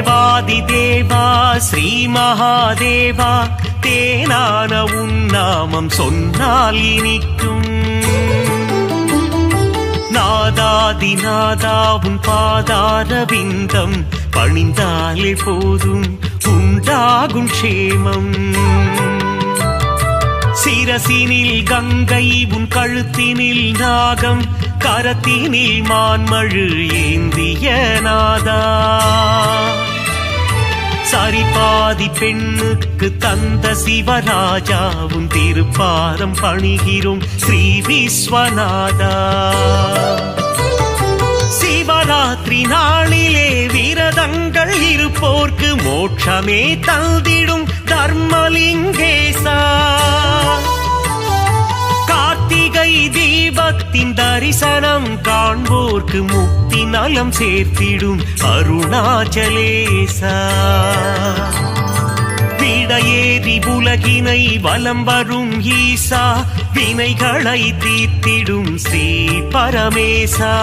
தேவாதி தேவா ஸ்ரீ மகாதேவா தேனான உன் நாமம் சொன்னால் இனிக்கும். நாதாதி நாதா உன் பாதார விந்தம் பணிந்தாலே போதும் உண்டாகும் க்ஷேமம். சிரசினில் கங்கை உன் கழுத்தினில் நாகம் கரத்தினில் மான்மழு ஏந்திய நாதா. சரிபாதி பெண்ணுக்கு தந்த சிவராஜாவும் திருப்பாதம் பணிகிறோம் ஸ்ரீ விஸ்வநாதா. சிவராத்திரி நாளிலே விரதங்கள் இருப்போர்க்கு மோட்சமே தந்திடும் தர்மலிங்கேசா. கார்த்திகை தீபத்தின் தரிசனம் காண்போர்க்கு முக்தி நலம் சேர்த்திடும் அருணாச்சலேசா. விடையேறி உலகினை வலம் வரும் ஈசா வினைகளை தீர்த்திடும் ஸ்ரீ பரமேசா.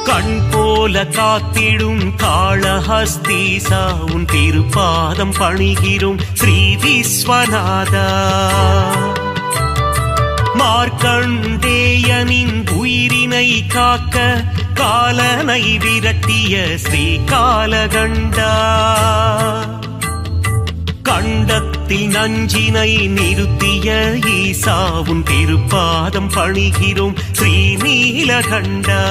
கண் போல காத்திடும் காளஹஸ்தீசா உன் திருப்பாதம் பணிகிறோம் ஸ்ரீ விஸ்வநாதா. மார்க்கண்டேயனின் உயிரினை காக்க காலனை விரட்டிய ஸ்ரீ காலகண்டா. கண்டத்தில் நஞ்சினை நிறுத்திய ஈசாவும் திருப்பாதம் பணிகிறோம் ஸ்ரீ நீலகண்டா.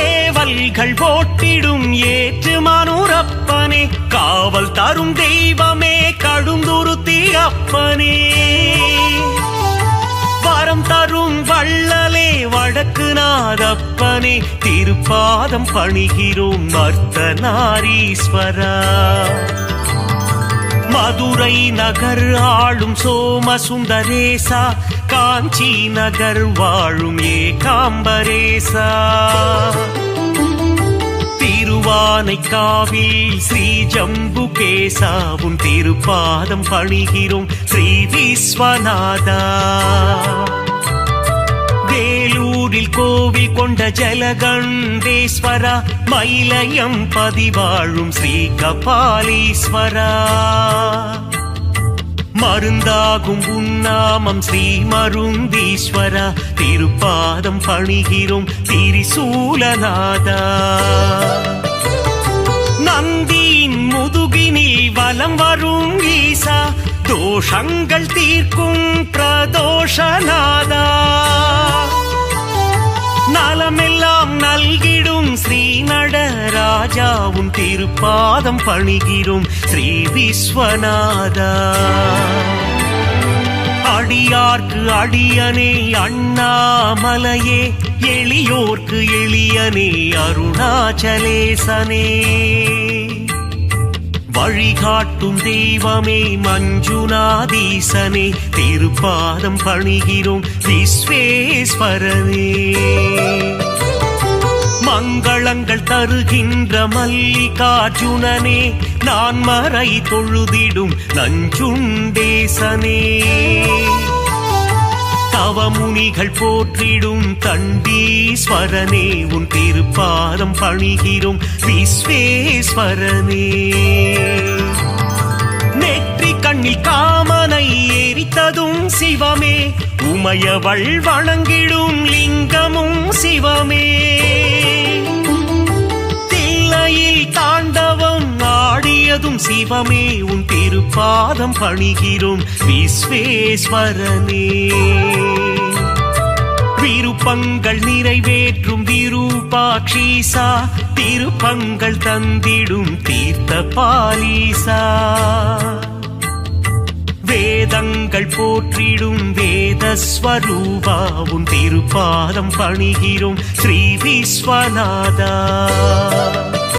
ஏவல்கள் போட்டிடும் ஏற்று மனுரப்பனே காவல் தரும் தெய்வமே கடுந்துருத்தி அப்பனே. வரம் தரும் வள்ளலே வடக்கு நாதப்பனே திருப்பாதம் பணிகிறோம் அர்த்தநாரீஸ்வரா. மதுரை நகர் ஆளும் சோமசுந்தரேசா காஞ்சி நகர் வாழும் ஏகாம்பரேசா. திருவானைக்காவில் ஸ்ரீ ஜம்புகேசா உன் திருப்பாதம் பணிகிறோம் ஸ்ரீ விஸ்வநாதா. வேலூரில் கோவில் கொண்ட ஜலகண்டேஸ்வரா மயிலயம் பதிவாழும் ஸ்ரீ கபாலீஸ்வரா. மருந்தாகும் உன்னாமம் ஸ்ரீ மருந்தீஸ்வரா திருப்பாதம் பணிகிறோம் திரிசூலநாதா. நந்தியின் முதுகினில் வலம் வரும் ஈசா தோஷங்கள் தீர்க்கும் பிரதோஷநாதா. நலமெல்லாம் நல்கிடும் ஸ்ரீ நடராஜாவும் திருப்பாதம் பணிகிறோம் ஸ்ரீ விஸ்வநாதா. அடியார்க்கு அடியனே அண்ணாமலையே எளியோர்க்கு எளியனே அருணாச்சலேசனே. வழிகாட்டும் தெய்வமே மஞ்சுநாதீசனே திருப்பாதம் பணிகிறோம் விஸ்வேஸ்வரனே. மங்களங்கள் தருகின்ற மல்லிகார்ஜுனனே நான் மறை தொழுதிடும் நஞ்சுண்டேசனே. தவமுனிகள் போற்றிடும் தண்டீஸ்வரனே உன் திருப்பாதம் பணிகிறோம் விஸ்வேஸ்வரனே. நெற்றி கண்ணில் காமனை எரித்ததும் சிவமே உமையவள் வணங்கிடும் லிங்கமும் சிவமே. தில்லையில் தாண்டவம் ஆடியதும் சிவமே உன் திருப்பாதம் பணிகிறோம் விஸ்வேஸ்வரனே. விருப்பங்கள் நிறைவேற்றும் விரூபாட்சீசா திருப்பங்கள் தந்திடும் தீர்த்த பாலீசா. வேதங்கள் போற்றிடும் வேதஸ்வரூபா உன் திருப்பாதம் பணிகிறோம் ஸ்ரீ விஸ்வநாதா.